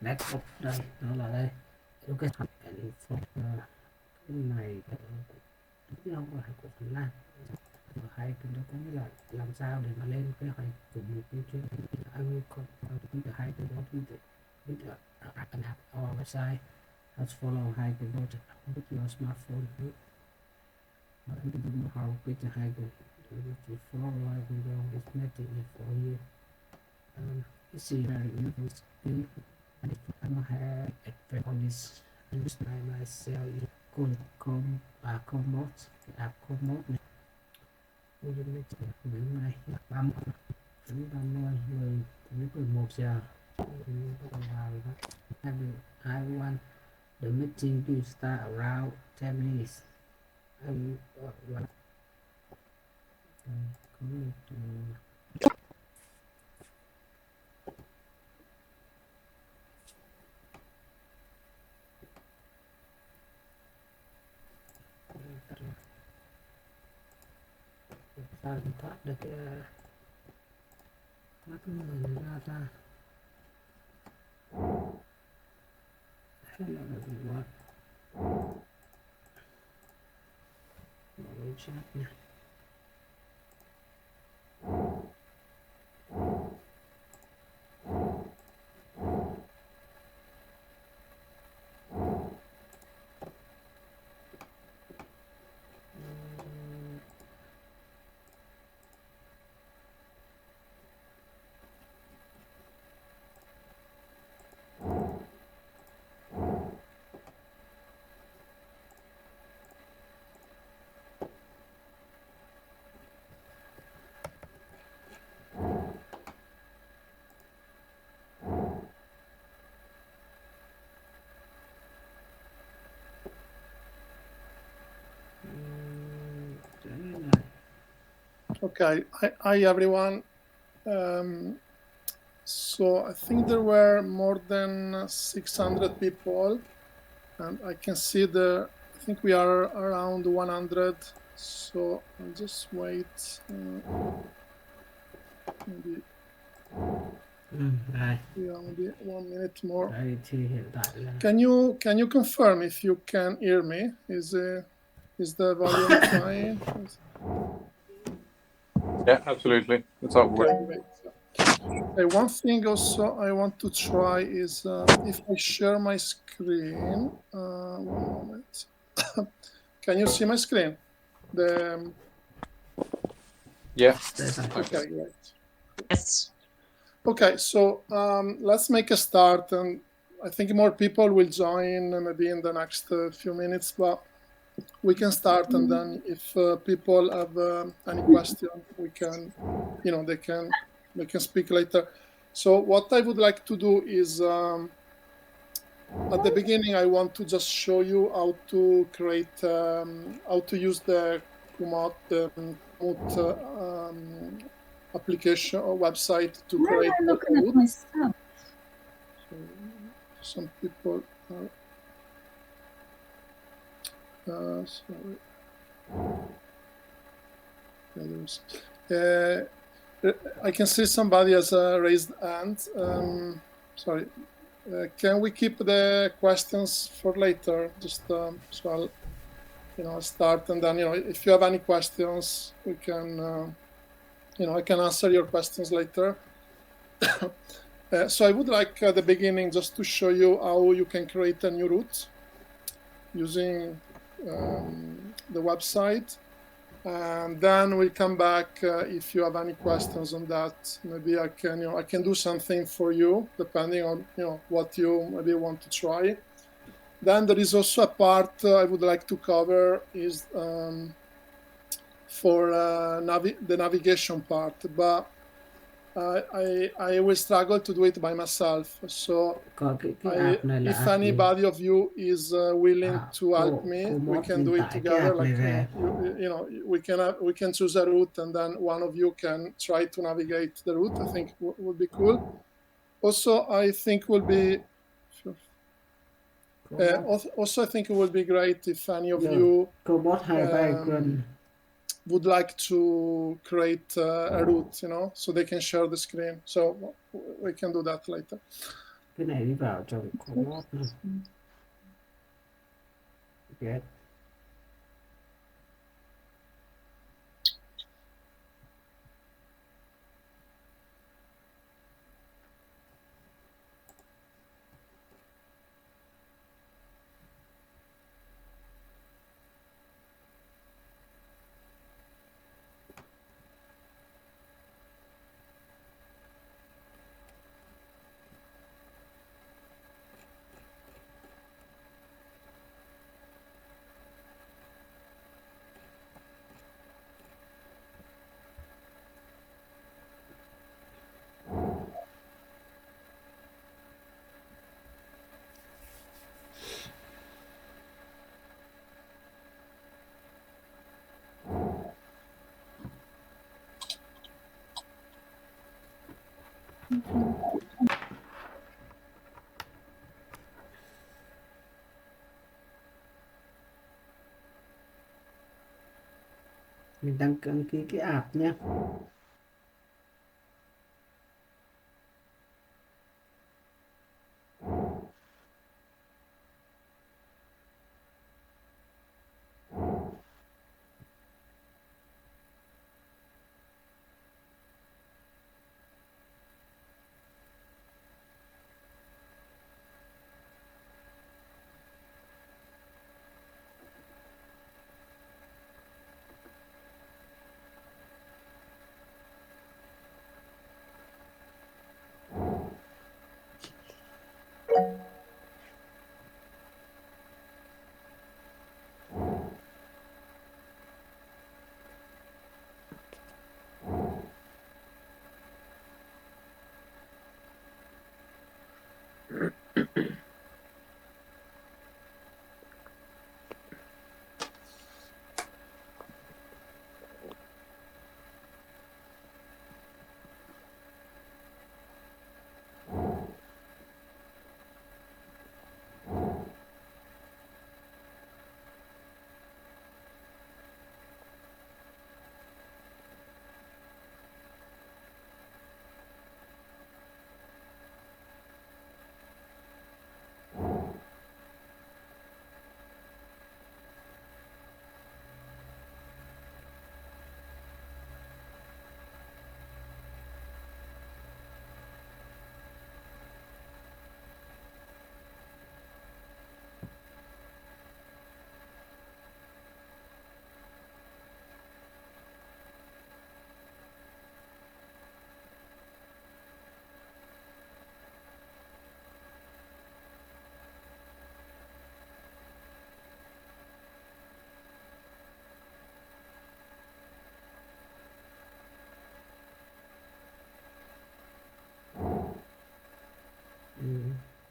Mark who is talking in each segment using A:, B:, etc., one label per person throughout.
A: backup đây, nó là đây cái thuật cái này chứ không phải của Phần Lan. Hay nó có nghĩa là làm sao để mà lên kế hoạch của một cái chuyến anh có hai cái đó with an app or website. Let's follow hai cái đó with your smartphone. How with the hai cái to follow hai cái đó is making it for you. It's very interesting. And if I don't have it on this myself, Qumot app Qumot này. Bữa nay 11 giờ I want the meeting to start around 10 minutes. Sao thoát được cái thoát cái người này ra ta. Hay là được what? Mở chat nha.
B: Okay, hi everyone. So I think there were more than 600 people, and I can see I think we are around 100. So I'll just wait. Maybe. Yeah, maybe 1 minute more. Can you confirm if you can hear me? Is the volume fine?
C: Yeah, absolutely. It's all good.
B: Okay, one thing also I want to try is if I share my screen. 1 moment. Can you see my screen?
C: Yeah.
B: Okay, great. Yes. Okay, so let's make a start, and I think more people will join maybe in the next few minutes, but we can start, and then if people have any question, we can, they can speak later. So what I would like to do is at the beginning I want to just show you how to create how to use the Qumot application or website to create a route. So some people are sorry. I can see somebody has a raised hand. Sorry. Can we keep the questions for later? Just so I'll start, and then if you have any questions, we can I can answer your questions later. So I would like at the beginning just to show you how you can create a new route using the website. And then we'll come back if you have any questions on that. Maybe I can do something for you depending on what you maybe want to try. Then there is also a part I would like to cover is for the navigation part, but I will struggle to do it by myself. So if anybody of you is willing to help me, we can do it together. Like we can choose a route, and then one of you can try to navigate the route. I think would be cool. Also, I think will be. Also, I think it would be great if any of you would like to create a route, so they can share the screen. So we can do that later.
A: cái này đi vào trong Qumot nữa. Get. Mình đăng ký cái app nhé.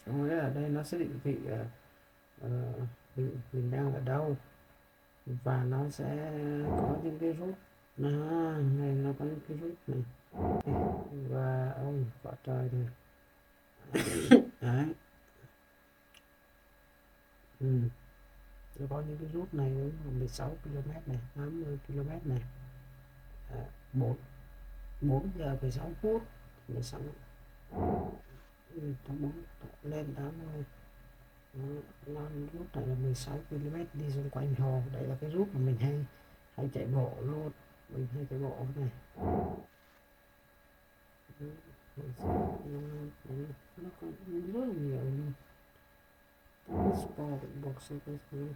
A: Có nghĩa ở đây nó sẽ định vị mình đang ở đâu, và nó sẽ có những cái rút này, nó có những cái rút này, và ôi quả trời này. Đấy. Nó có những cái rút này 16 km này, 80 km này, 4 giờ 16 phút 16 4 lên 80. Nó rút này là 16 km đi xung quanh hồ. Đây là cái rút mà mình hay chạy bộ luôn, mình hay chạy bộ này. Nó có rất là nhiều luôn. Sport buộc xe cái thứ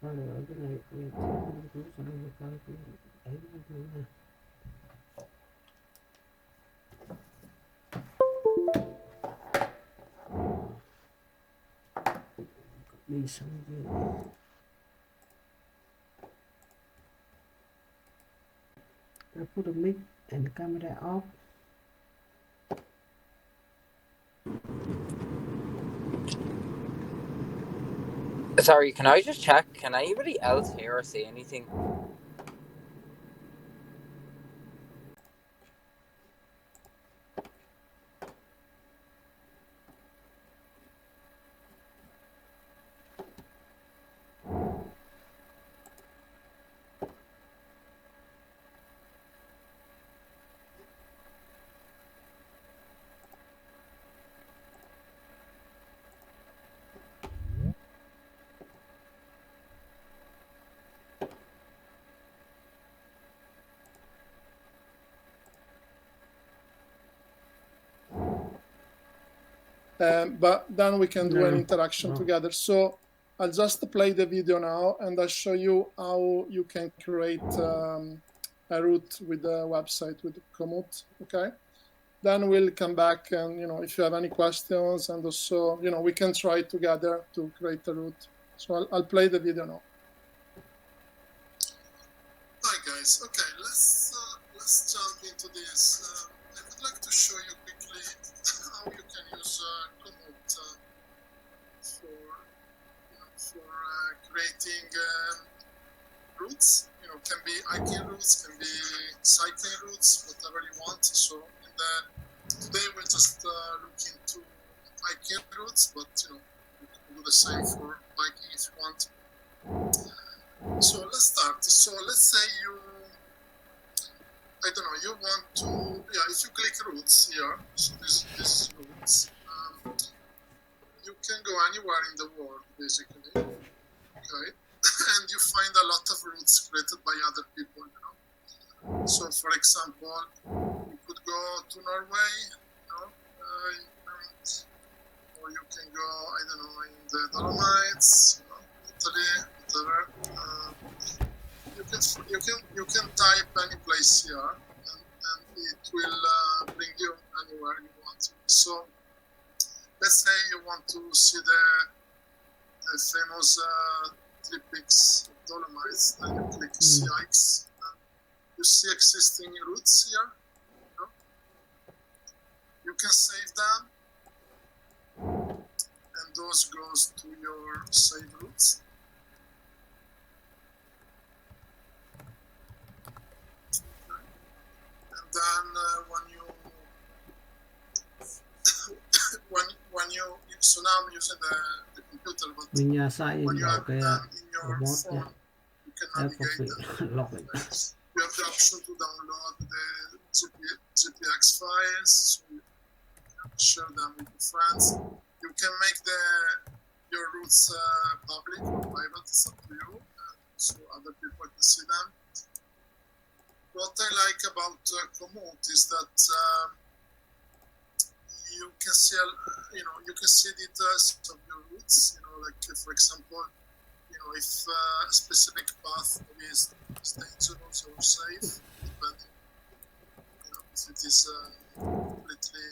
A: rồi ở cái này mình sẽ không cứ cho nó được coi cái ấy nó như thế nào. Đi xong rồi I put the mic and the camera off.
D: Sorry, can I just check? Can anybody else hear or see anything?
B: But then we can do an
A: No.
B: interaction
A: No.
B: together. So I'll just play the video now, and I'll show you how you can create a route with the website with Komoot. Okay. Then we'll come back, and if you have any questions, and also we can try together to create a route. So I'll play the video now. Hi guys. Okay, let's jump into this. I would like to show you quickly how you can use Komoot for creating routes. Can be hiking routes, can be cycling routes, whatever you want. So today we'll just look into hiking routes, but you can do the same for biking if you want. So let's start. So let's say you want to, if you click routes here, so this is routes, you can go anywhere in the world, basically, okay? And you find a lot of routes created by other people, So, for example, you could go to Norway, or you can go, I don't know, in the Dolomites, Italy, whatever. You can type any place here, and it will bring you anywhere you want. So, let's say you want to see the famous 3 peaks of Dolomites, then you click see hikes. You see existing routes here. You can save them, and those goes to your save routes. And then so now I'm using the computer, but
A: Mình sai
B: when you
A: vào
B: have
A: cái
B: them in your
A: Qumot
B: phone,
A: app.
B: you can
A: App của
B: navigate them.
A: lọc mình.
B: You have the option to download the GPX files, so you can share them with your friends. You can make your routes public or private, it's up to you, so other people can see them. What I like about Komoot is that you can see, details of your routes. Like for example, if a specific path is dangerous or safe, depending, if it is completely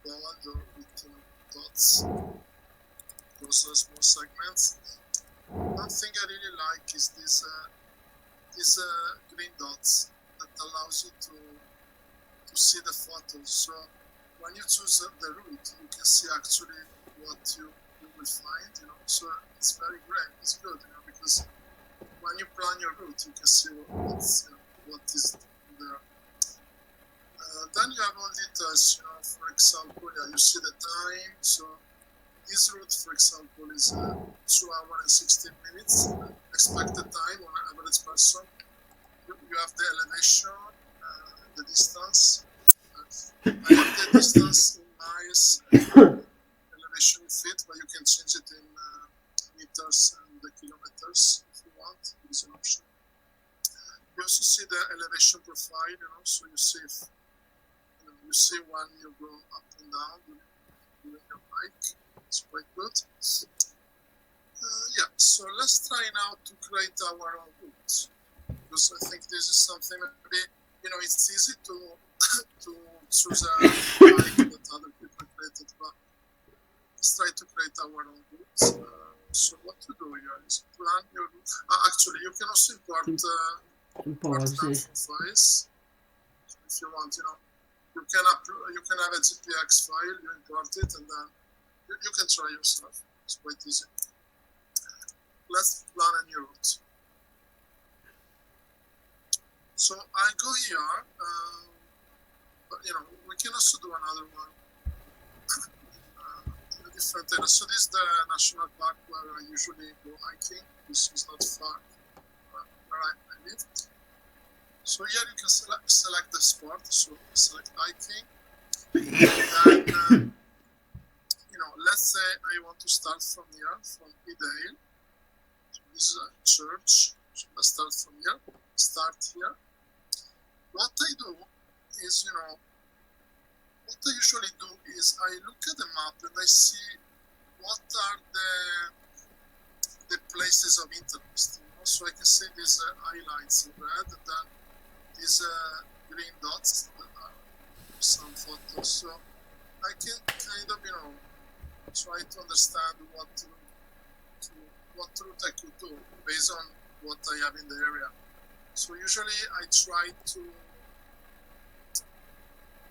B: bad or with dots, those are small segments. One thing I really like is these green dots that allows you to see the photos. So when you choose the route, you can see actually what you will find. So it's very great. It's good, because when you plan your route, you can see what is there. Then you have all details. For example, you see the time. So this route, for example, is 2 hours and 16 minutes expected time on an average person. You have the elevation, the distance. I have the distance in miles, elevation in feet, but you can change it in meters and the kilometers if you want. It's an option. You also see the elevation profile, so you see if you see when you go up and down during your hike. It's quite good. So let's try now to create our own route, because I think this is something maybe it's easy to choose a hike that other people created, but let's try to create our own routes. So what to do here is plan your route. Actually, you can also import files. So if you want, you can have a GPX file, you import it, and then you can try yourself. It's quite easy. Let's plan a new route. So I go here, but we can also do another one in a different area. So this is the national park where I usually go hiking. This is not far where I live. So here you can select the sport. So select hiking. And then, let's say I want to start from here, from Edale. So this is a church. So let's start from here. Start here. What I do is, what I usually do is I look at the map and I see what are the places of interest. So I can see these highlights in red, and then these green dots that are some photos. So I can kind of, try to understand what route I could do based on what I have in the area. So usually I try to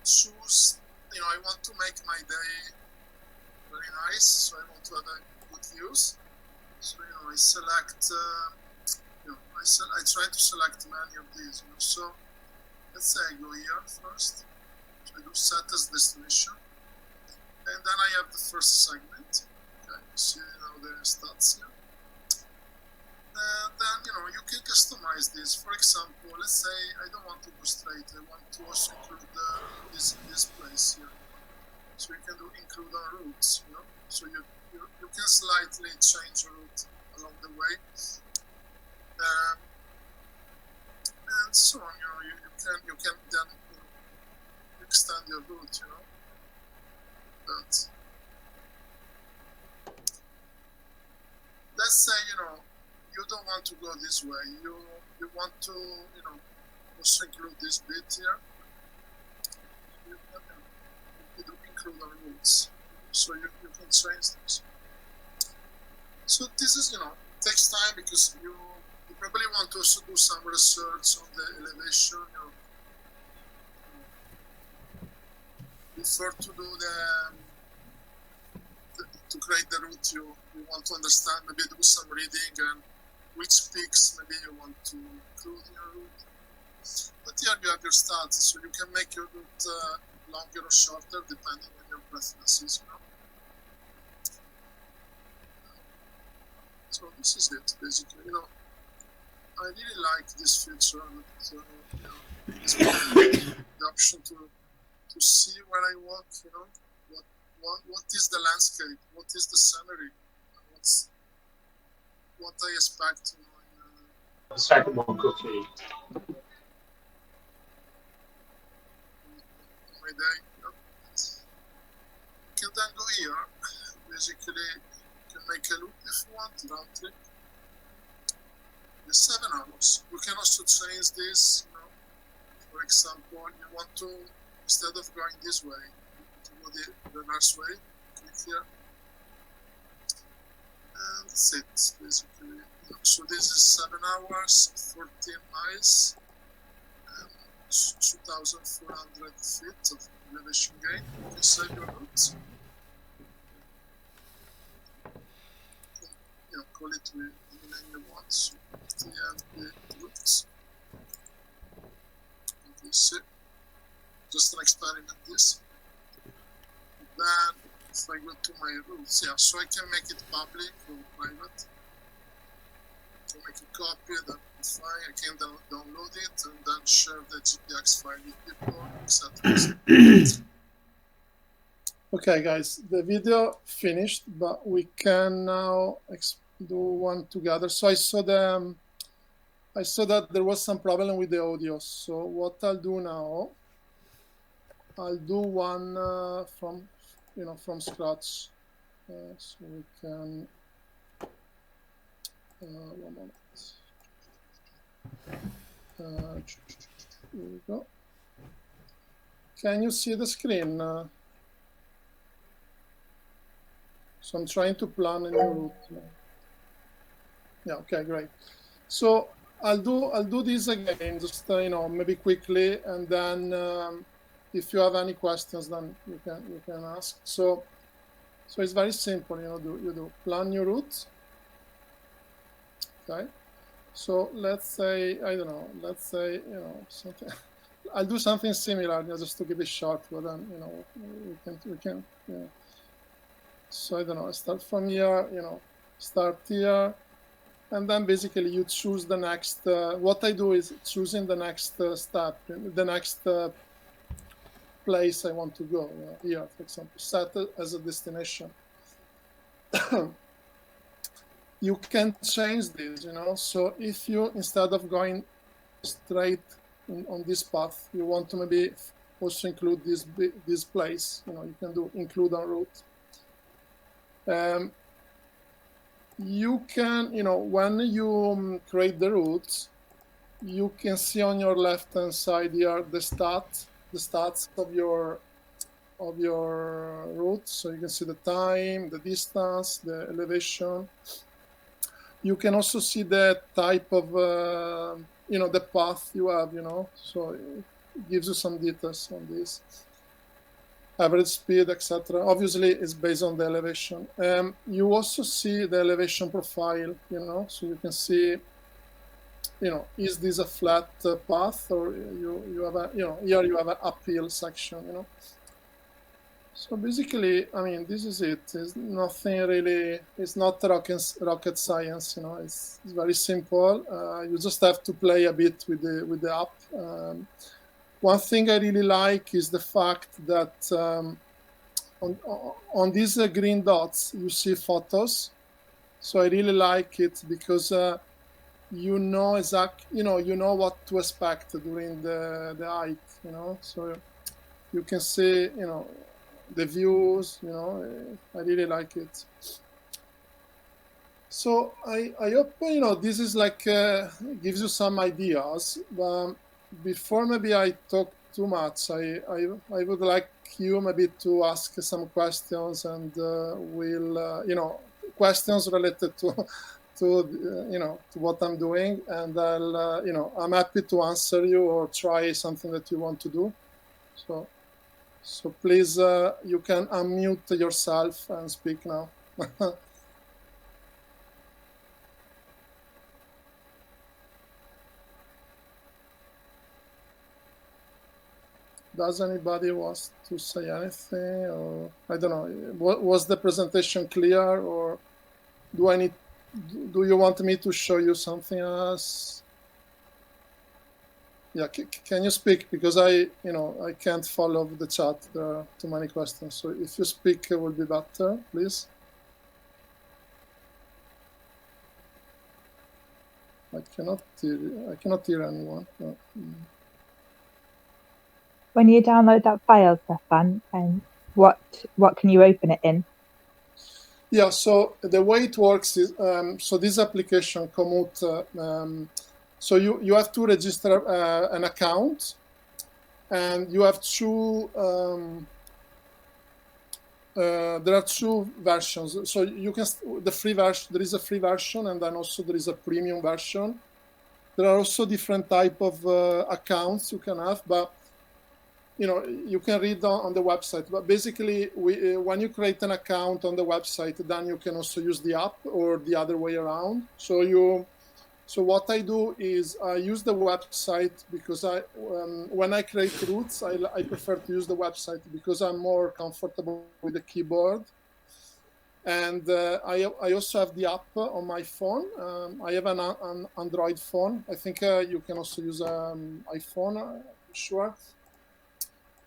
B: choose, I want to make my day very nice, so I want to have good views. So I select, I try to select many of these. So let's say I go here first. So I do set as destination, and then I have the first segment. Okay, see the stats here. And then you can customize this. For example, let's say I don't want to go straight. I want to also include this place here. So you can include on routes. So you can slightly change your route along the way, and so on. You can then extend your route. But let's say you don't want to go this way. You want to also include this bit here. You can include on routes, so you can change this. So this is takes time because you probably want to also do some research on the elevation. Before to do to create the route, you want to understand, maybe do some reading and which peaks maybe you want to include in your route. But here you have your stats, so you can make your route longer or shorter depending on your preferences. So this is it basically. I really like this feature. The option to see where I walk. What is the landscape? What is the scenery? What I expect.
C: The second one cookie.
B: In my day. You can then go here. Basically, you can make a loop if you want, round trip. The 7 hours. You can also change this. For example, you want to, instead of going this way, to go the reverse way. Click here. And that's it, basically. So this is 7 hours, 14 miles, and 2,400 feet of elevation gain. You can save your route. Call it with the name you want. So TMP routes. Just an experiment this. Then if I go to my routes, so I can make it public or private. To make a copy, then I can download it and then share the GPX file with people, etc. Okay, guys, the video finished, but we can now do one together. So I saw that there was some problem with the audio. So what I'll do now, I'll do one from scratch. So we can. One moment. Here we go. Can you see the screen? So I'm trying to plan a new route. Yeah. Okay. Great. So I'll do this again, just maybe quickly, and then if you have any questions, then you can ask. So it's very simple. You do plan your route. Okay. So let's say, I don't know, let's say, something. I'll do something similar, just to keep it short, but then, we can. So I don't know, I start from here, start here, and then basically you choose the next, what I do is choosing the next step, the next place I want to go, here, for example, set it as a destination. You can change this, so if you, instead of going straight on this path, you want to maybe also include this place. You can do include on route. You can, when you create the route, you can see on your left-hand side here the stats of your route. So you can see the time, the distance, the elevation. You can also see the type of, the path you have, so it gives you some details on this. Average speed, etc. Obviously, it's based on the elevation. You also see the elevation profile, so you can see, is this a flat path, or you have a, here you have an uphill section, So basically, this is it. It's nothing really. It's not rocket science, It's very simple. You just have to play a bit with the app. One thing I really like is the fact that on these green dots you see photos. So I really like it because you know what to expect during the hike. So you can see the views. I really like it. So I hope this is like gives you some ideas. But before maybe I talk too much, I would like you maybe to ask some questions, and we'll questions related to what I'm doing, and I'll I'm happy to answer you or try something that you want to do. So please you can unmute yourself and speak now. Does anybody want to say anything, or I don't know? Was the presentation clear, or do you want me to show you something else? Yeah, can you speak, because I can't follow the chat. There are too many questions. So if you speak, it will be better, please. I cannot hear anyone. No.
E: When you download that file, Stefan, and what can you open it in?
B: Yeah, so the way it works is, so this application, Komoot, so you have to register an account, and you have two, there are two versions. So you can, the free version, there is a free version, and then also there is a premium version. There are also different type of accounts you can have, but you can read on the website. But basically, when you create an account on the website, then you can also use the app, or the other way around. So what I do is I use the website, because when I create routes, I prefer to use the website because I'm more comfortable with the keyboard. And I also have the app on my phone. I have an Android phone. I think you can also use iPhone, sure.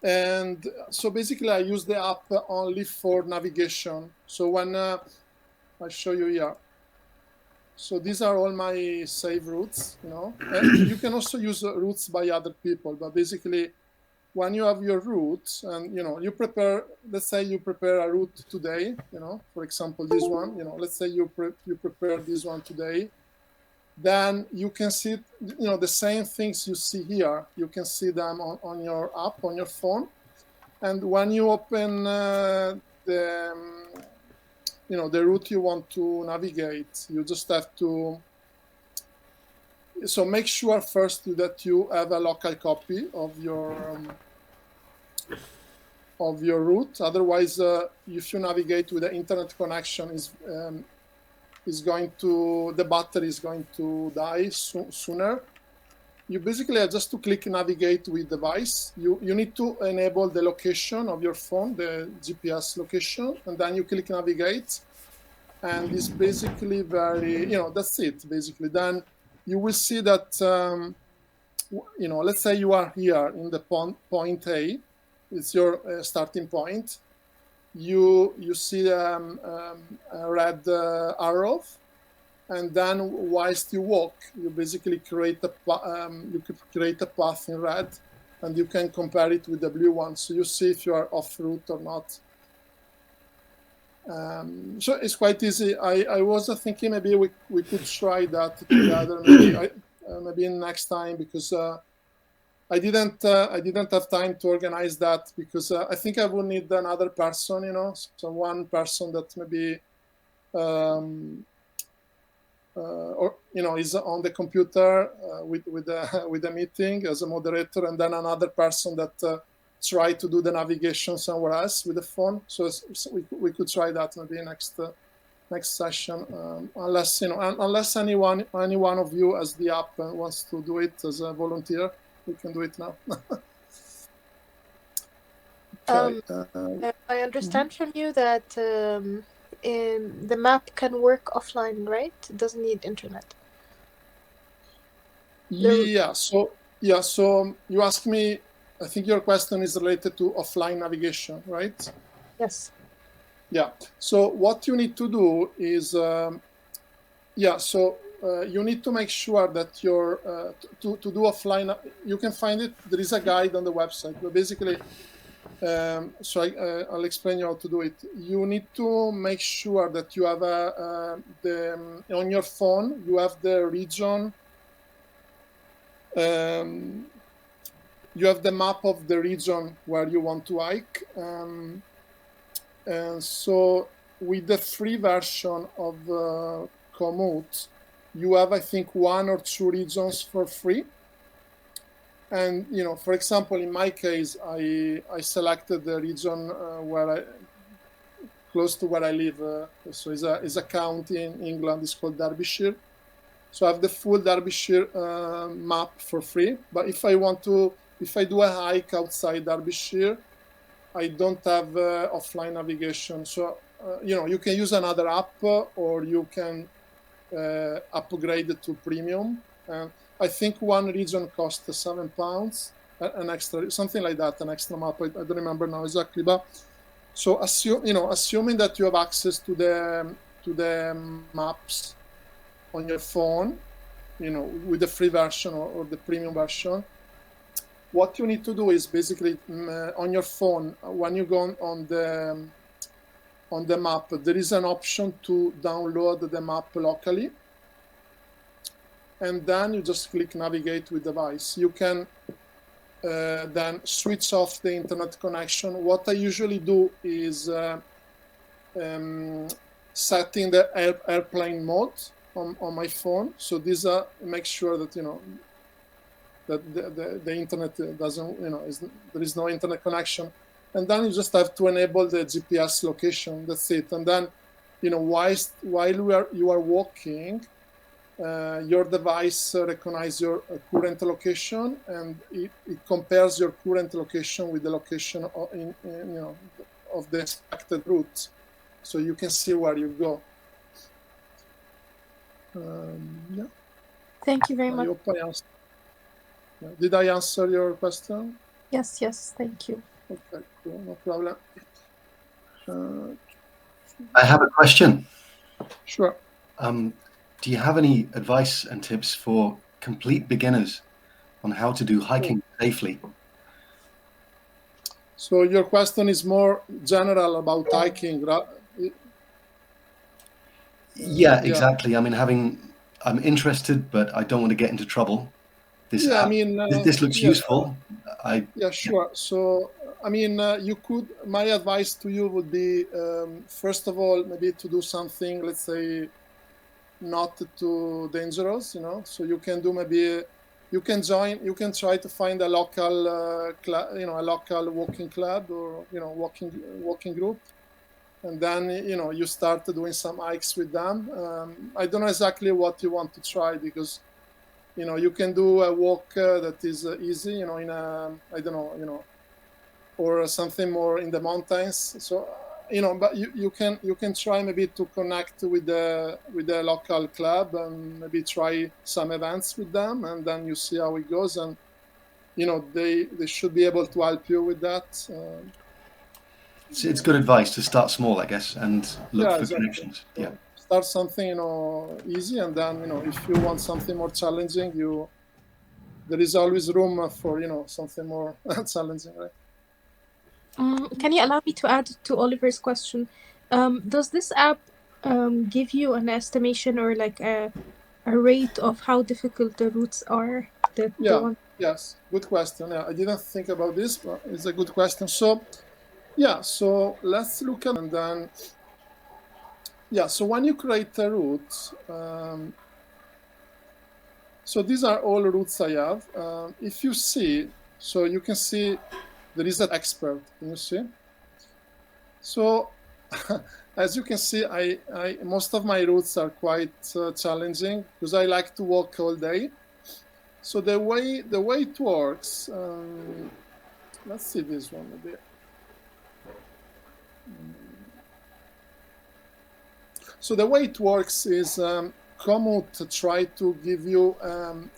B: And so basically, I use the app only for navigation. So when I show you here, so these are all my saved routes. You can also use routes by other people, but basically, when you have your routes and you prepare, let's say you prepare a route today. For example, this one. Let's say you prepare this one today. Then you can see, the same things you see here. You can see them on your app, on your phone. And when you open the route you want to navigate, you just have to. So make sure first that you have a local copy of your route. Otherwise, if you navigate with the internet connection, the battery is going to die sooner. You basically have just to click navigate with device. You need to enable the location of your phone, the GPS location, and then you click navigate. And it's basically very, that's it, basically. Then you will see that, let's say you are here in the point A. It's your starting point. You see a red arrow, and then whilst you walk, you basically create a path in red, and you can compare it with the blue one, so you see if you are off route or not. So it's quite easy. I was thinking maybe we could try that together, maybe next time, because I didn't have time to organize that, because I think I would need another person, so one person that maybe or is on the computer with the meeting as a moderator, and then another person that try to do the navigation somewhere else with the phone. So we could try that maybe next session, unless any one of you as the app wants to do it as a volunteer, we can do it now.
F: Okay. I understand from you that the map can work offline, right? It doesn't need internet.
B: Yeah. So you asked me. I think your question is related to offline navigation, right?
F: Yes.
B: Yeah. So what you need to do is, you need to make sure that you're to do offline. You can find it. There is a guide on the website. But basically, I'll explain you how to do it. You need to make sure that you have on your phone. You have the region. You have the map of the region where you want to hike. And so with the free version of Komoot, you have, I think, 1 or 2 regions for free. And, for example, in my case, I selected the region close to where I live. So it's a county in England. It's called Derbyshire. So I have the full Derbyshire map for free. But if I do a hike outside Derbyshire, I don't have offline navigation. So, you can use another app, or you can upgrade it to premium. I think one region costs £7, an extra, something like that, an extra map. I don't remember now exactly. But so assuming that you have access to the maps on your phone, with the free version or the premium version, what you need to do is basically on your phone, when you go on the map, there is an option to download the map locally, and then you just click navigate with device. You can then switch off the internet connection. What I usually do is setting the airplane mode on my phone. So these make sure that that the internet doesn't, there is no internet connection. And then you just have to enable the GPS location. That's it. And then, while you are walking, your device recognizes your current location, and it compares your current location with the location of the expected route, so you can see where you go. Yeah.
F: Thank you very much.
B: I hope I answered. Did I answer your question?
F: Yes, thank you.
B: Okay, cool, no problem.
G: I have a question.
B: Sure.
G: Do you have any advice and tips for complete beginners on how to do hiking safely?
B: So your question is more general about hiking, right?
G: Yeah, exactly. I mean, I'm interested, but I don't want to get into trouble. This looks useful.
B: Sure. So, my advice to you would be, first of all, maybe to do something, let's say, not too dangerous, so you can do you can try to find a local, a local walking club, or, walking group. And then, you start doing some hikes with them. I don't know exactly what you want to try, because, you can do a walk that is easy, in or something more in the mountains. So, but you can try maybe to connect with the local club, and maybe try some events with them, and then you see how it goes. And, they should be able to help you with that.
G: It's good advice to start small, I guess, and look for connections.
B: So start something, easy, and then, if you want something more challenging, you there is always room for, something more challenging, right?
F: Can you allow me to add to Oliver's question? Does this app give you an estimation or like a rate of how difficult the routes are?
B: Yes, good question. Yeah, I didn't think about this, but it's a good question. So, so let's look at, and then, so when you create a route, so these are all routes I have. If you see, so you can see there is an expert, can you see? So as you can see, I most of my routes are quite challenging because I like to walk all day. So the way it works, let's see this one a bit. So the way it works is Komoot try to give you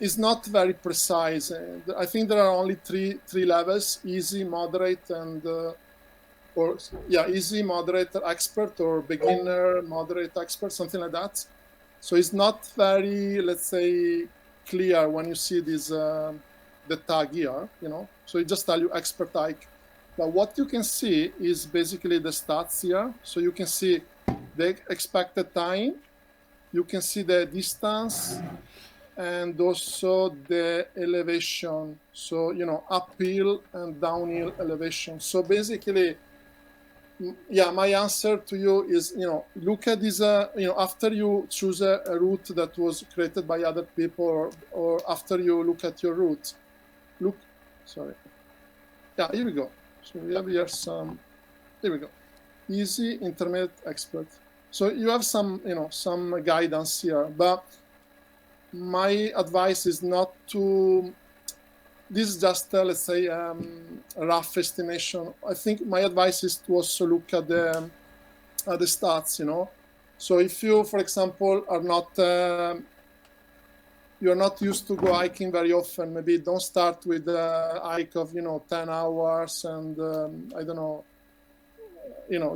B: is not very precise. I think there are only three levels: easy, moderate, and easy, moderate, expert, or beginner, moderate, expert, something like that. So it's not very, let's say, clear when you see this the tag here, So it just tell you expert hike. But what you can see is basically the stats here. So you can see the expected time, you can see the distance, and also the elevation. So, uphill and downhill elevation. So basically, my answer to you is, look at this, after you choose a route that was created by other people, or after you look at your route, here we go. So we have here here we go. Easy, intermediate, expert. So you have some guidance here, but my advice is not to, this is just, let's say, a rough estimation. I think my advice is to also look at the stats, So if you, for example, are not, you're not used to go hiking very often, maybe don't start with a hike of, 10 hours and, I don't know,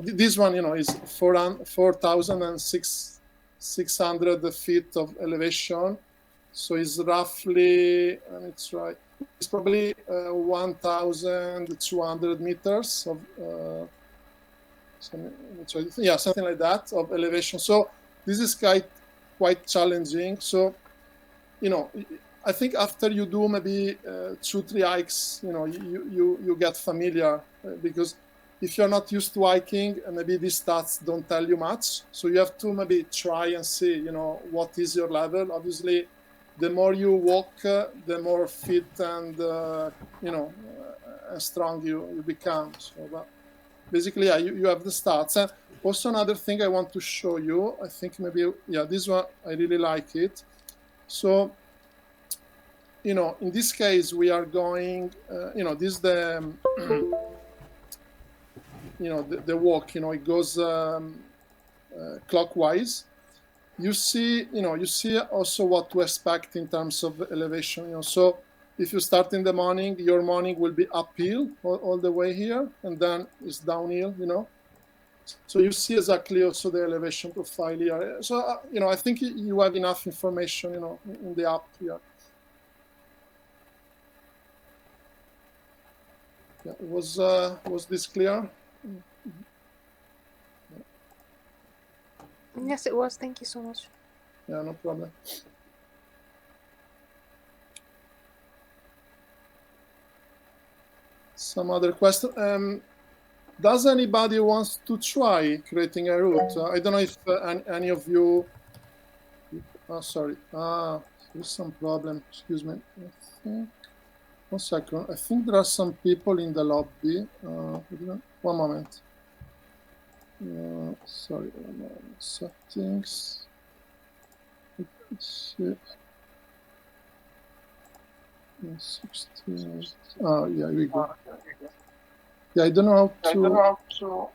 B: this one, is 4,600 feet of elevation. So it's roughly, let me try, it's probably 1,200 meters of, something like that of elevation. So this is quite challenging. So, I think after you do maybe 2-3 hikes, you get familiar because if you're not used to hiking, maybe these stats don't tell you much. So you have to maybe try and see, what is your level. Obviously, the more you walk, the more fit and, strong you become. So but basically, you have the stats. And also another thing I want to show you, I think maybe, this one, I really like it. So, in this case, we are going, this is the, the walk, it goes clockwise. You see also what to expect in terms of elevation. So if you start in the morning, your morning will be uphill all the way here, and then it's downhill. So you see exactly also the elevation profile here. So I think you have enough information, in the app here. Yeah, was this clear?
F: Yes, it was. Thank you so much.
B: Yeah, no problem. Some other question. Does anybody wants to try creating a route? I don't know if any of you. Oh, sorry. There's some problem. Excuse me. I think, 1 second. I think there are some people in the lobby. One moment. Sorry, settings. Shit. 16. Oh, yeah, we go. Yeah, I don't know how to.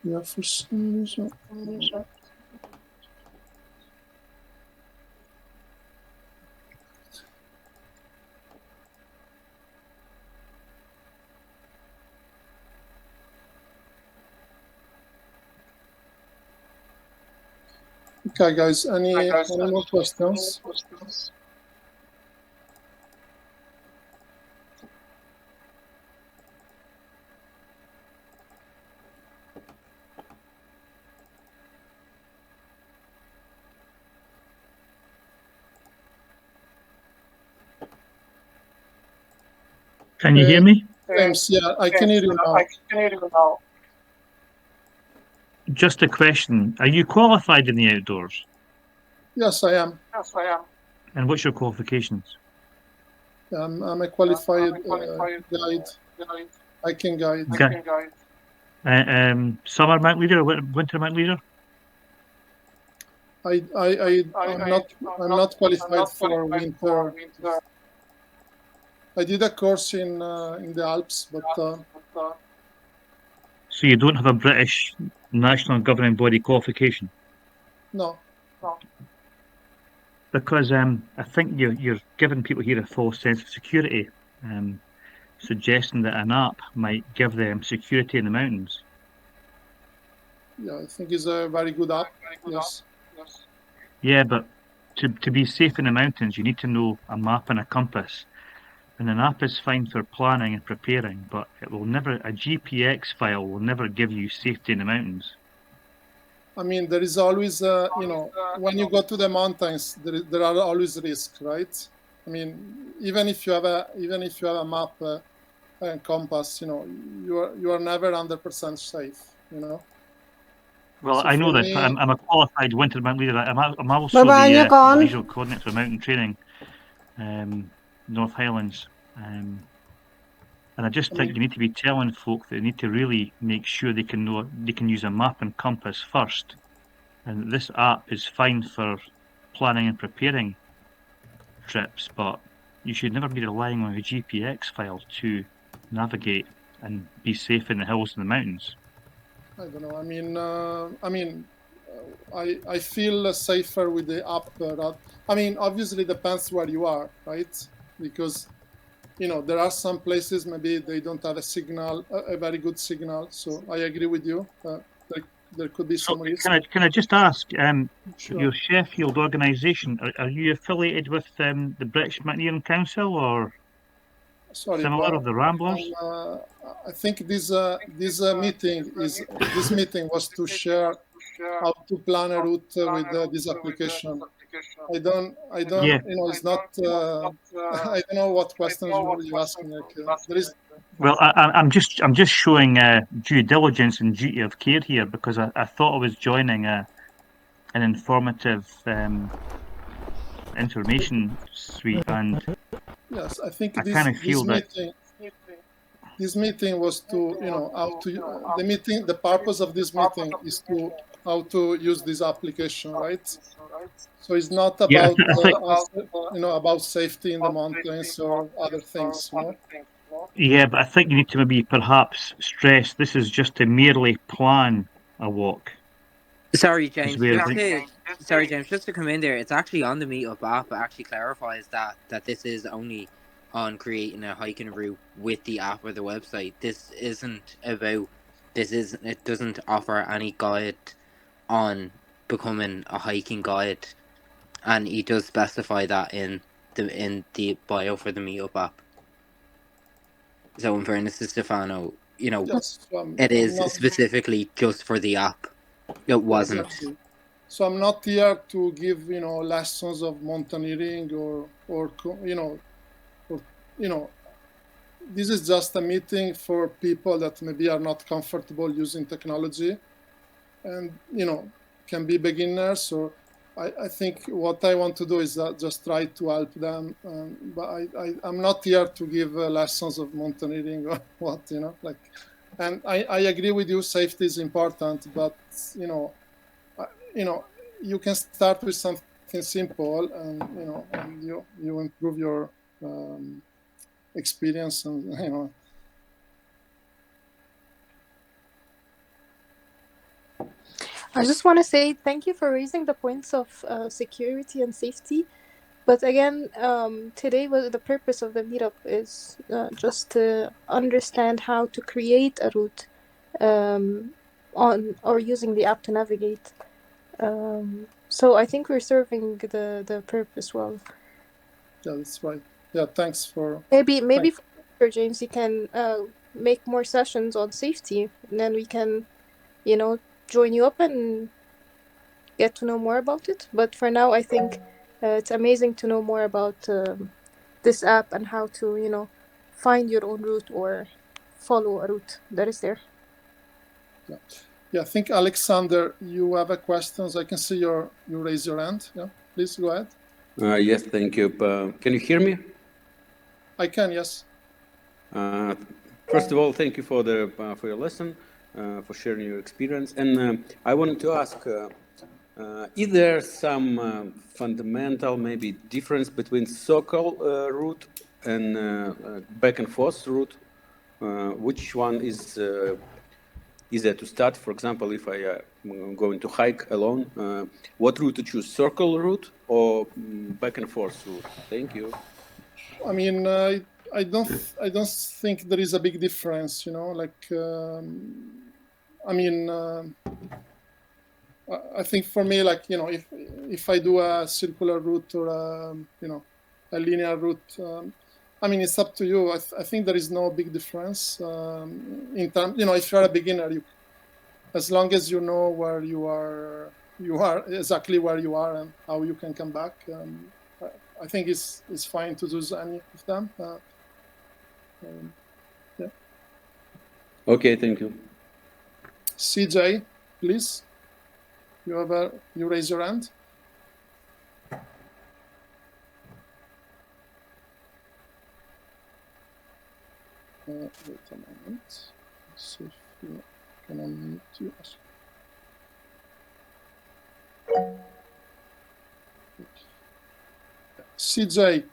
B: Yeah, for some reason. Okay, guys, any more questions?
H: Can you hear me?
B: James, yeah, I can hear you now.
H: Just a question. Are you qualified in the outdoors?
B: Yes, I am.
H: And what's your qualifications?
B: I'm a qualified guide. Hiking guide.
H: Summer mount leader or winter mount leader?
B: I'm not qualified for winter. I did a course in the Alps, but
H: So you don't have a British national governing body qualification?
B: no.
H: Because I think you're giving people here a false sense of security, suggesting that an app might give them security in the mountains.
B: Yeah, I think it's a very good app. Yes.
H: Yeah, but to be safe in the mountains, you need to know a map and a compass. And an app is fine for planning and preparing, but it will never, a GPX file will never give you safety in the mountains.
B: I mean, there is always, when you go to the mountains, there are always risks, right? I mean, even if you have a map and compass, you are never 100% safe,
H: Well,
B: So
H: I know
B: for
H: that
B: me-
H: I'm a qualified winter mount leader. I'm also the visual coordinates for mountain training, North Highlands. And I just think you need to be telling folk that they need to really make sure they can use a map and compass first. And this app is fine for planning and preparing trips, but you should never be relying on a GPX file to navigate and be safe in the hills and the mountains.
B: I don't know. I feel safer with the app. Obviously, it depends where you are, right? Because there are some places maybe they don't have a very good signal. So I agree with you. There could be some risk.
H: Can I just ask,
B: Sure.
H: your Sheffield organisation, are you affiliated with the British Mountaineering Council or similar of the Ramblers?
B: I think this meeting was to share how to plan a route with this application. I don't, it's not. I don't know what questions you asking.
H: Well, I'm just showing due diligence and duty of care here because I thought I was joining an informative information suite, and
B: yes, I think
H: I kind of feel
B: this meeting was to the purpose of this meeting is to how to use this application, right? So it's not about about safety in the mountains or other things,
H: Yeah, but I think you need to maybe perhaps stress this is just to merely plan a walk.
D: Sorry, James. Just to come in there, it's actually on the Meetup app. It actually clarifies that this is only on creating a hiking route with the app or the website. It doesn't offer any guide on becoming a hiking guide, and he does specify that in the bio for the Meetup app. So in fairness to Stefano, it is specifically just for the app. It wasn't.
B: Exactly. So I'm not here to give lessons of mountaineering or this is just a meeting for people that maybe are not comfortable using technology and can be beginners. So I think what I want to do is just try to help them, but I'm not here to give lessons of mountaineering or what, and I agree with you, safety is important, but you can start with something simple and and you improve your experience and
F: I just want to say thank you for raising the points of security and safety. But again, today the purpose of the meetup is just to understand how to create a route on or using the app to navigate. So I think we're serving the purpose well.
B: Yeah, that's right. Yeah, thanks for...
F: Maybe for James, you can make more sessions on safety, and then we can, join you up and get to know more about it. But for now, I think it's amazing to know more about this app and how to, find your own route or follow a route that is there.
B: Yeah, I think Alexander, you have a question. I can see you raise your hand. Yeah, please go ahead.
I: Yes, thank you. Can you hear me?
B: I can, yes.
I: First of all, thank you for your lesson, for sharing your experience. And I wanted to ask, is there some fundamental maybe difference between circle route and back and forth route? Which one is easier to start? For example, if I am going to hike alone, what route to choose, circle route or back and forth route? Thank you.
B: I mean, I don't think there is a big difference, like, I mean, I think for me, like, if I do a circular route or a linear route, I mean, it's up to you. I think there is no big difference in terms, if you're a beginner, as long as you know where you are exactly where you are and how you can come back. I think it's fine to use any of them. Yeah.
I: Okay, thank you.
B: CJ, please. You raise your hand. Wait a moment. Let's see if you can unmute you. CJ,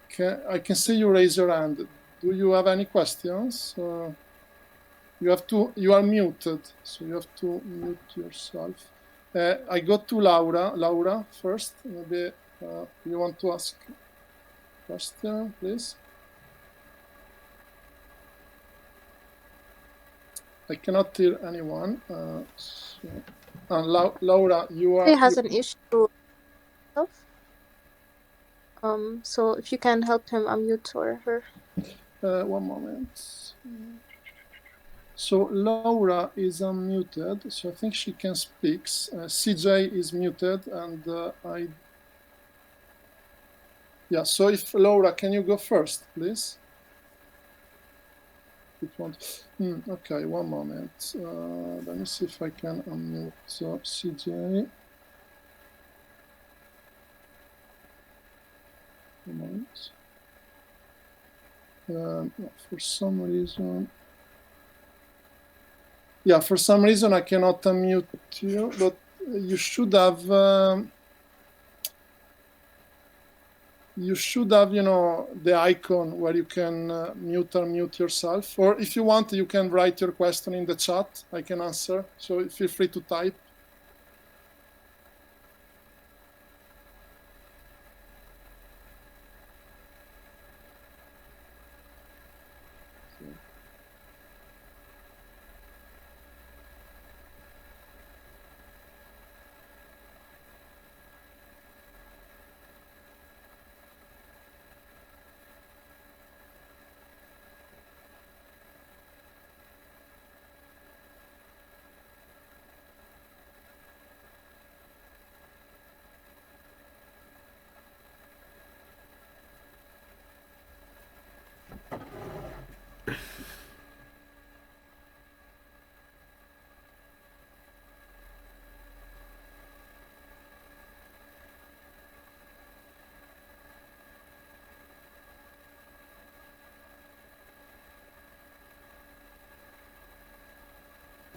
B: I can see you raise your hand. Do you have any questions? You are muted, so you have to mute yourself. I go to Laura. Laura, first, maybe you want to ask a question, please. I cannot hear anyone. Laura, you are...
F: He has an issue. So if you can help him unmute or her.
B: One moment. So Laura is unmuted, so I think she can speak. CJ is muted, and yeah. So if Laura, can you go first, please? Okay, one moment. Let me see if I can unmute CJ. One moment. For some reason. Yeah, for some reason I cannot unmute you, but you should have, the icon where you can mute or unmute yourself. Or if you want, you can write your question in the chat. I can answer. So feel free to type.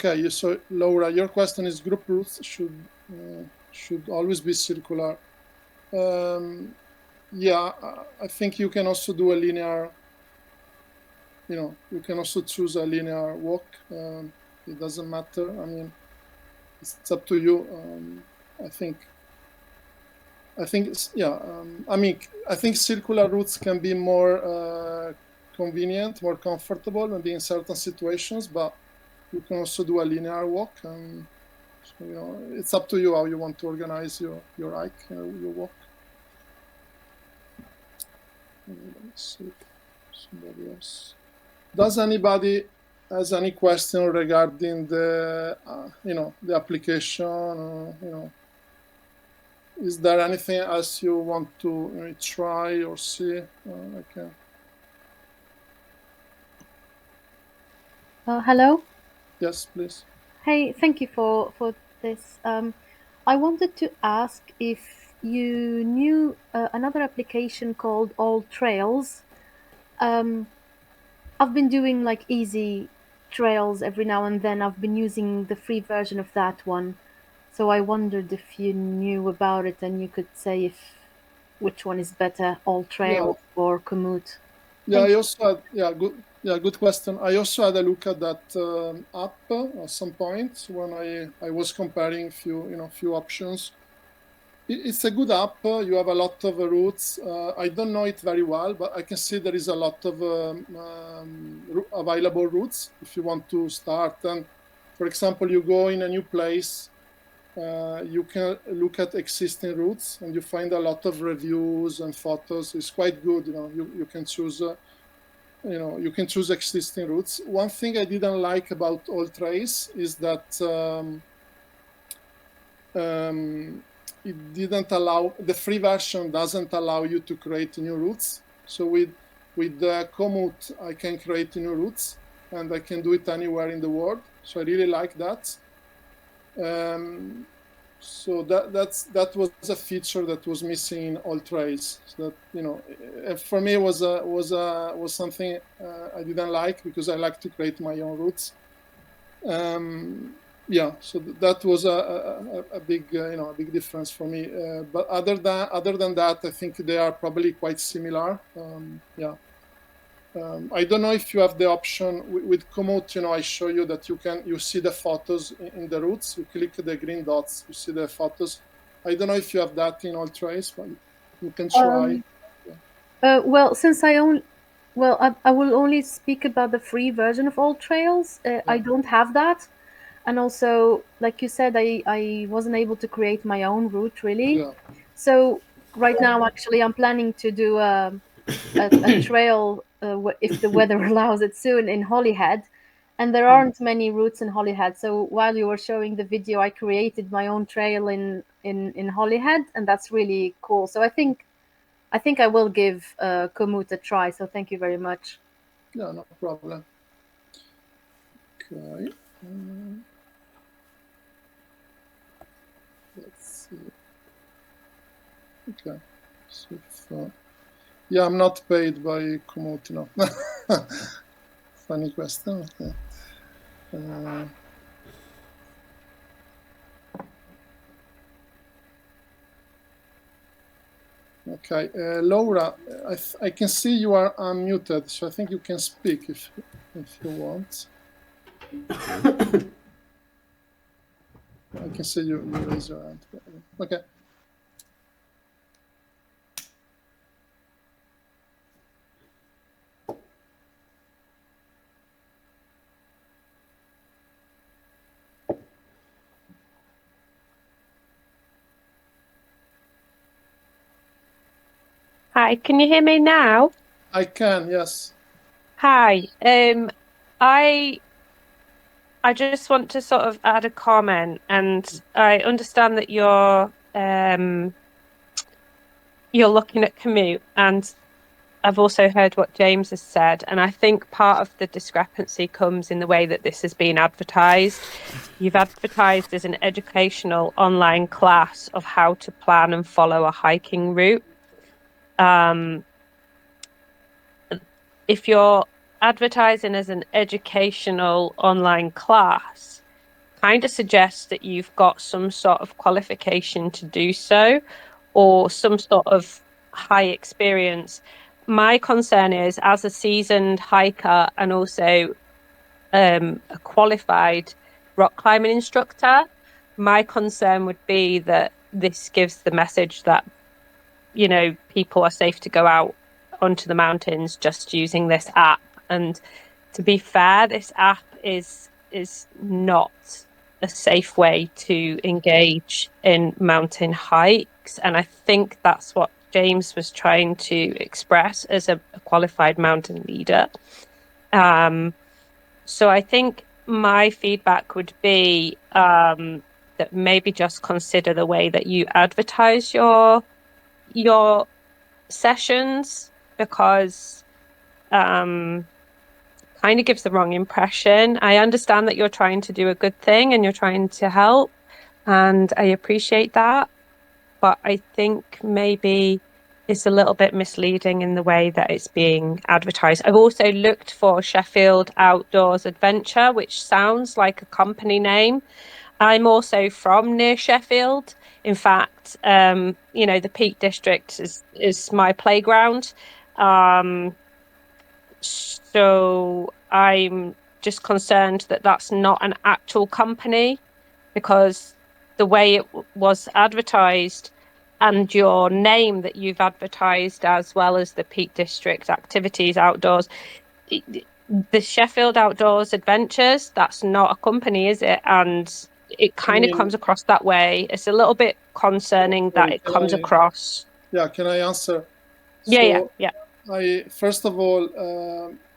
B: Okay, so Laura, your question is group routes should always be circular. Yeah, I think you can also do a linear, you can also choose a linear walk. It doesn't matter. I mean, it's up to you. I think I think circular routes can be more convenient, more comfortable, maybe in certain situations, but you can also do a linear walk. And so, it's up to you how you want to organize your hike, your walk. Let's see somebody else. Does anybody has any question regarding the the application? Is there anything else you want to try or see? Okay.
J: Hello.
B: Yes, please.
J: Hey, thank you for this. I wanted to ask if you knew another application called All Trails. I've been doing like easy trails every now and then. I've been using the free version of that one. So I wondered if you knew about it and you could say which one is better, All Trails or Komoot.
B: Yeah, I also had, good question. I also had a look at that app at some point when I was comparing few options. It's a good app. You have a lot of routes. I don't know it very well, but I can see there is a lot of available routes if you want to start. And for example, you go in a new place, you can look at existing routes and you find a lot of reviews and photos. It's quite good. You can choose. You can choose existing routes. One thing I didn't like about All Trails is that it didn't allow, the free version doesn't allow you to create new routes. So with the Komoot, I can create new routes and I can do it anywhere in the world. So I really like that. So that was a feature that was missing in All Trails. So that for me was something I didn't like because I like to create my own routes. So that was a big a big difference for me. But other than that, I think they are probably quite similar. I don't know if you have the option with Komoot. I show you that you see the photos in the routes. You click the green dots, you see the photos. I don't know if you have that in All Trails, but you can try.
J: Well, since I will only speak about the free version of All Trails. I don't have that, and also, like you said, I wasn't able to create my own route really.
B: Yeah.
J: So right now, actually, I'm planning to do a trail if the weather allows it soon in Holyhead, and there aren't many routes in Holyhead. So while you were showing the video, I created my own trail in Holyhead, and that's really cool. So I think I will give Komoot a try. So thank you very much.
B: Yeah, no problem. Okay. Let's see. Okay. So yeah, I'm not paid by Qumot, Funny question. Okay. Okay, Laura, I can see you are unmuted, so I think you can speak if you want. I can see you raise your hand. Okay.
K: Hi, can you hear me now?
B: I can, yes.
K: Hi. I just want to sort of add a comment, and I understand that you're looking at Komoot, and I've also heard what James has said, and I think part of the discrepancy comes in the way that this has been advertised. You've advertised as an educational online class of how to plan and follow a hiking route. If you're advertising as an educational online class, kind of suggests that you've got some sort of qualification to do so, or some sort of high experience. My concern is, as a seasoned hiker and also a qualified rock climbing instructor, my concern would be that this gives the message that, you know, people are safe to go out onto the mountains just using this app. And to be fair, this app is not a safe way to engage in mountain hikes. And I think that's what James was trying to express as a qualified mountain leader. So I think my feedback would be that maybe just consider the way that you advertise your sessions, because kind of gives the wrong impression. I understand that you're trying to do a good thing and you're trying to help, and I appreciate that, but I think maybe it's a little bit misleading in the way that it's being advertised. I've also looked for Sheffield Outdoors Adventure, which sounds like a company name. I'm also from near Sheffield. In fact, you know, the Peak District is my playground. So I'm just concerned that that's not an actual company, because the way it was advertised and your name that you've advertised, as well as the Peak District activities outdoors, the Sheffield Outdoors Adventures, that's not a company, is it? And it kind of comes across that way. It's a little bit concerning that it comes across.
B: Yeah, can I answer?
K: Yeah.
B: First of all,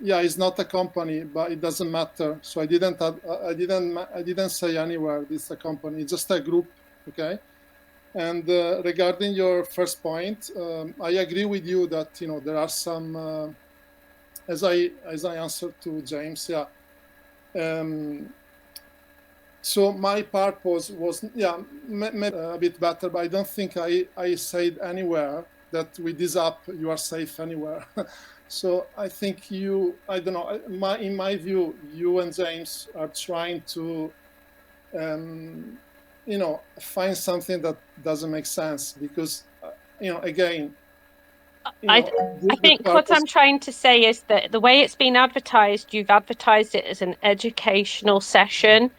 B: it's not a company, but it doesn't matter. So I didn't say anywhere this is a company. It's just a group, okay? And regarding your first point, I agree with you that, you know, there are some, as I answered to James, so my purpose was maybe a bit better, but I don't think I said anywhere that with this app you are safe anywhere. So I think I don't know, in my view, you and James are trying to you know, find something that doesn't make sense, because you know, again,
K: I think what I'm trying to say is that the way it's been advertised, you've advertised it as an educational session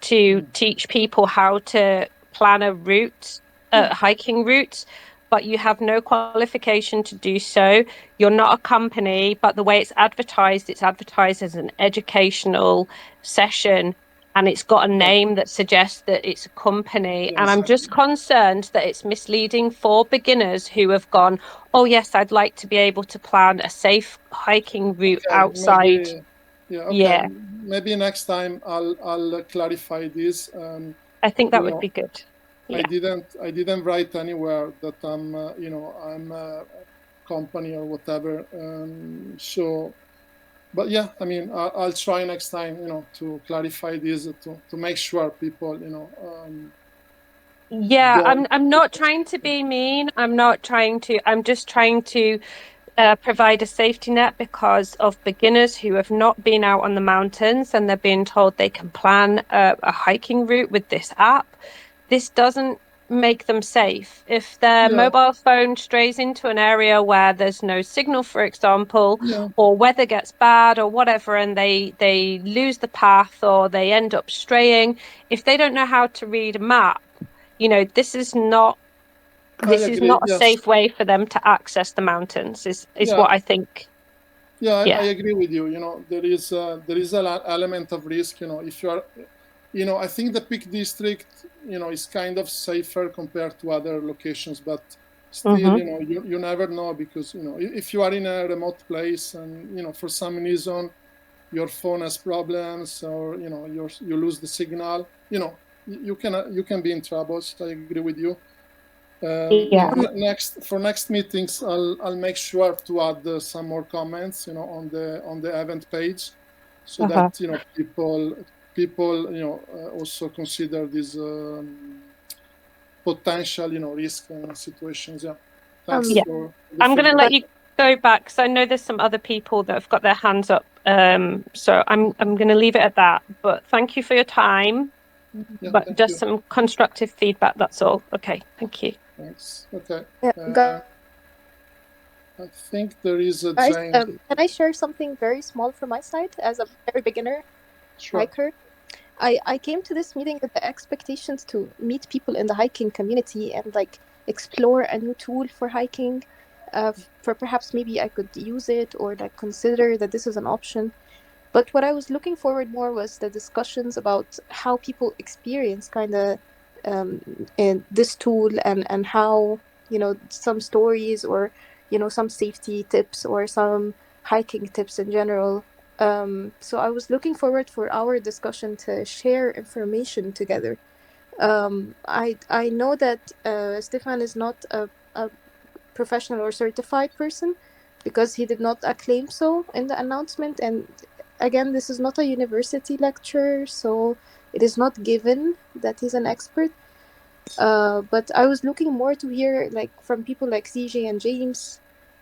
K: to teach people how to plan a route, hiking route, but you have no qualification to do so. You're not a company, but the way it's advertised as an educational session, and it's got a name that suggests that it's a company.
B: Yes.
K: And I'm just concerned that it's misleading for beginners who have gone, oh yes, I'd like to be able to plan a safe hiking route outside.
B: Maybe next time I'll clarify this.
K: I think that would be good.
B: I didn't write anywhere that I'm you know, I'm a company or whatever. So, but yeah, I mean, I'll try next time, you know, to clarify this, to make sure people, you know.
K: I'm not trying to be mean. I'm just trying to provide a safety net because of beginners who have not been out on the mountains and they're being told they can plan a hiking route with this app. This doesn't make them safe. If their mobile phone strays into an area where there's no signal, for example, or weather gets bad or whatever, and they lose the path or they end up straying, if they don't know how to read a map, you know, this is not a safe way for them to access the mountains, is what I think.
B: I agree with you. You know, there is an element of risk, you know, if you are, you know, I think the Peak District, you know, is kind of safer compared to other locations, but still, you know, you never know, because, you know, if you are in a remote place and, you know, for some reason your phone has problems, or, you know, you lose the signal, you know, you can be in trouble. So I agree with you. You know, next meetings, I'll make sure to add some more comments, you know, on the event page, so that, you know, people, you know, also consider these potential, you know, risk situations. Thanks
K: I'm going to let you go back, because I know there's some other people that have got their hands up. So I'm going to leave it at that. But thank you for your time. But just some constructive feedback. That's all. Okay. Thank you.
B: Thanks. Okay. I think there is a
L: James. Can I share something very small from my side as a very beginner hiker?
F: I came to this meeting with the expectations to meet people in the hiking community and like explore a new tool for hiking, for perhaps maybe I could use it or like consider that this is an option. But what I was looking forward more was the discussions about how people experience kind of in this tool, and how, you know, some stories or, you know, some safety tips or some hiking tips in general. So I was looking forward for our discussion to share information together. I know that Stefan is not a professional or certified person because he did not acclaim so in the announcement, and again, this is not a university lecture, so it is not given that he's an expert. But I was looking more to hear like from people like CJ and James.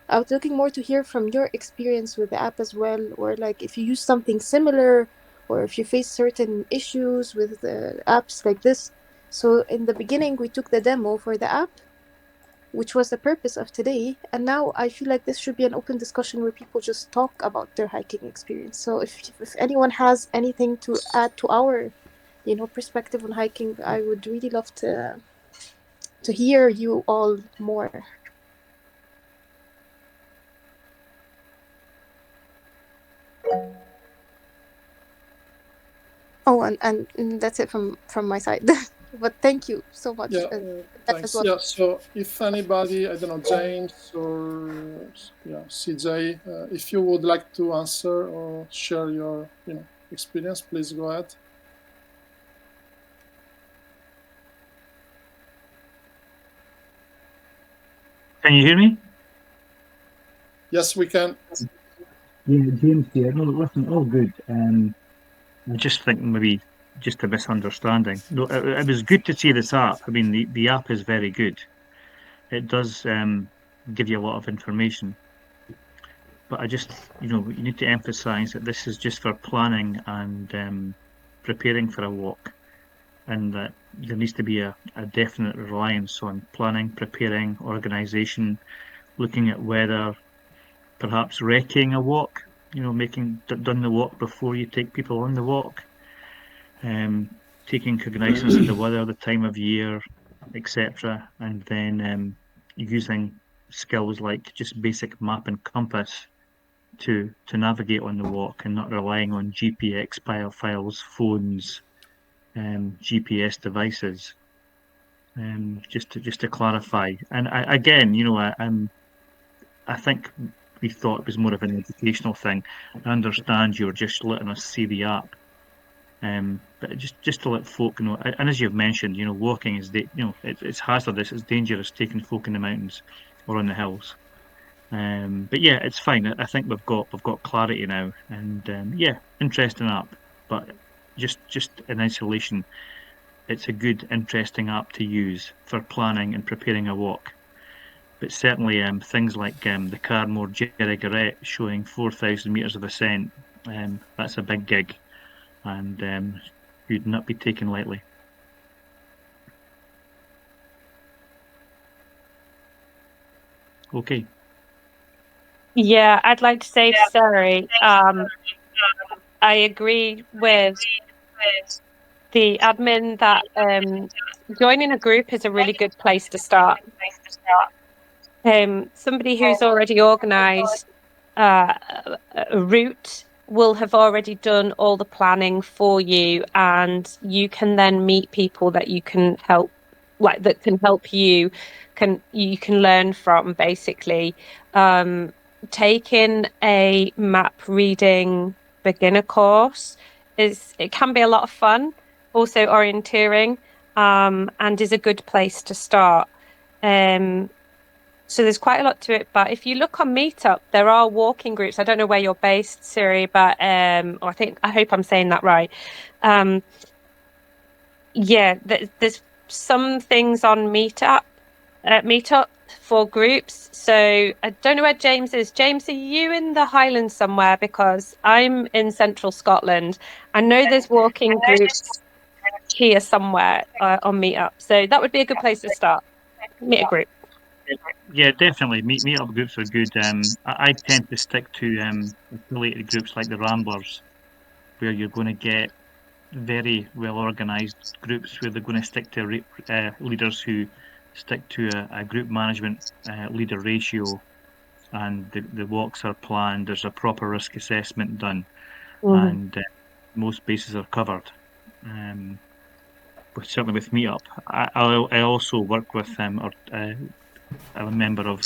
F: I was looking more to hear from your experience with the app as well, or like if you use something similar, or if you face certain issues with the apps like this. So in the beginning, we took the demo for the app, which was the purpose of today. And now I feel like this should be an open discussion where people just talk about their hiking experience. So if anyone has anything to add to our, you know, perspective on hiking, I would really love to hear you all more. Oh, and that's it from my side. But thank you so much.
B: Yeah, thanks.
F: Well.
B: Yeah, so if anybody, I don't know, James or CJ, if you would like to answer or share your experience, please go ahead.
H: Can you hear me?
B: Yes, we can.
L: Yeah, James here. No, listen, all good.
H: I just think maybe just a misunderstanding. No, it was good to see this app. I mean, the app is very good. It does give you a lot of information. But I just, you need to emphasize that this is just for planning and preparing for a walk, and that there needs to be a definite reliance on planning, preparing, organization, looking at weather, perhaps wrecking a walk, done the walk before you take people on the walk, taking cognizance of the weather, the time of year, etc., and then using skills like just basic map and compass to navigate on the walk, and not relying on GPX files, phones, GPS devices. Just to clarify, and I think we thought it was more of an educational thing. I understand you're just letting us see the app, but just to let folk know. And as you've mentioned, walking is it's hazardous, it's dangerous taking folk in the mountains or on the hills. But yeah, it's fine. I think we've got clarity now, and interesting app. But just in isolation, it's a good, interesting app to use for planning and preparing a walk. But certainly, things like the Carmore Jerry Garrett showing 4,000 meters of ascent, that's a big gig, and should not be taken lightly. Okay.
K: Yeah, I'd like to say, sorry, I agree with the admin that joining a group is a really good place to start. Somebody who's already organised a route will have already done all the planning for you, and you can then meet people that you can help, that can help you, can learn from, basically. Taking a map reading beginner course it can be a lot of fun, also orienteering, and is a good place to start. So there's quite a lot to it, but if you look on Meetup, there are walking groups. I don't know where you're based, Siri, but I hope I'm saying that right. There's some things on Meetup for groups. So I don't know where James is. James, are you in the Highlands somewhere? Because I'm in central Scotland. I know there's walking groups here somewhere on Meetup. So that would be a good place to start. Meet a group.
H: Yeah, definitely. Meetup groups are good. I tend to stick to affiliated groups like the Ramblers, where you're going to get very well organised groups where they're going to stick to leaders who stick to a group management leader ratio, and the walks are planned. There's a proper risk assessment done, and most bases are covered. But certainly with Meetup, I also work with I'm a member of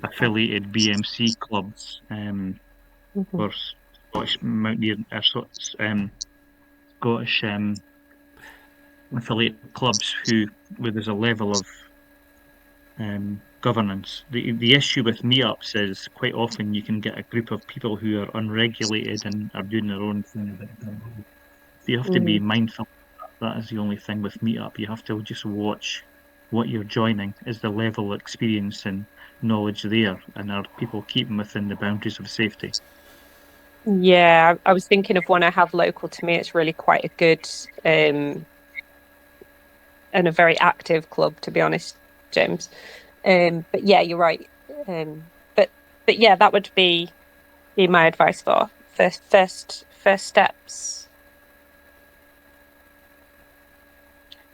H: affiliated BMC clubs for Scottish mountaineer, Scottish affiliate clubs where there's a level of governance. The issue with meetups is quite often you can get a group of people who are unregulated and are doing their own thing. So you have to be mindful. That is the only thing with meetup. You have to just watch what you're joining. Is the level of experience and knowledge there, and are people keeping within the boundaries of safety?
K: Yeah, I was thinking of one I have local to me. It's really quite a good and a very active club, to be honest, James. But yeah, you're right. But yeah, that would be my advice for first steps.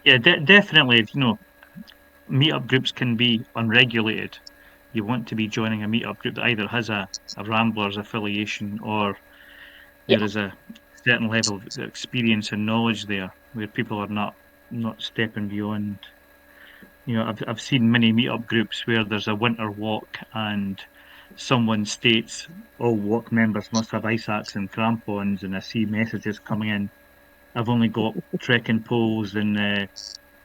H: Yeah, definitely. Meetup groups can be unregulated. You want to be joining a meetup group that either has a Ramblers affiliation or there is a certain level of experience and knowledge there where people are not stepping beyond. I've seen many meetup groups where there's a winter walk and someone states all walk members must have ice axe and crampons, and I see messages coming in. I've only got trekking poles and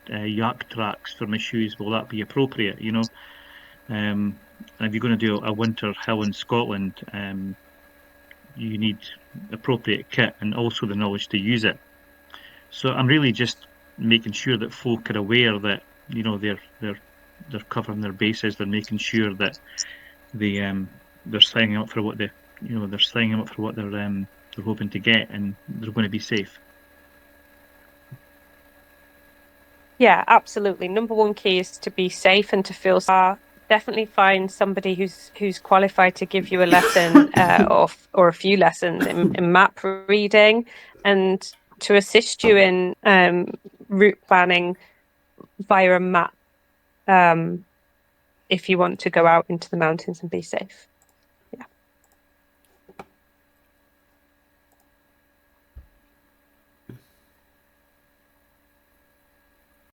H: yak tracks for my shoes. Will that be appropriate? And if you're going to do a winter hill in Scotland, you need appropriate kit and also the knowledge to use it. So I'm really just making sure that folk are aware that they're covering their bases. They're making sure that they're signing up for what they're hoping to get, and they're going to be safe.
K: Yeah, absolutely. Number one key is to be safe and to feel safe. Definitely find somebody who's qualified to give you a lesson or a few lessons in map reading and to assist you in route planning via a map if you want to go out into the mountains and be safe.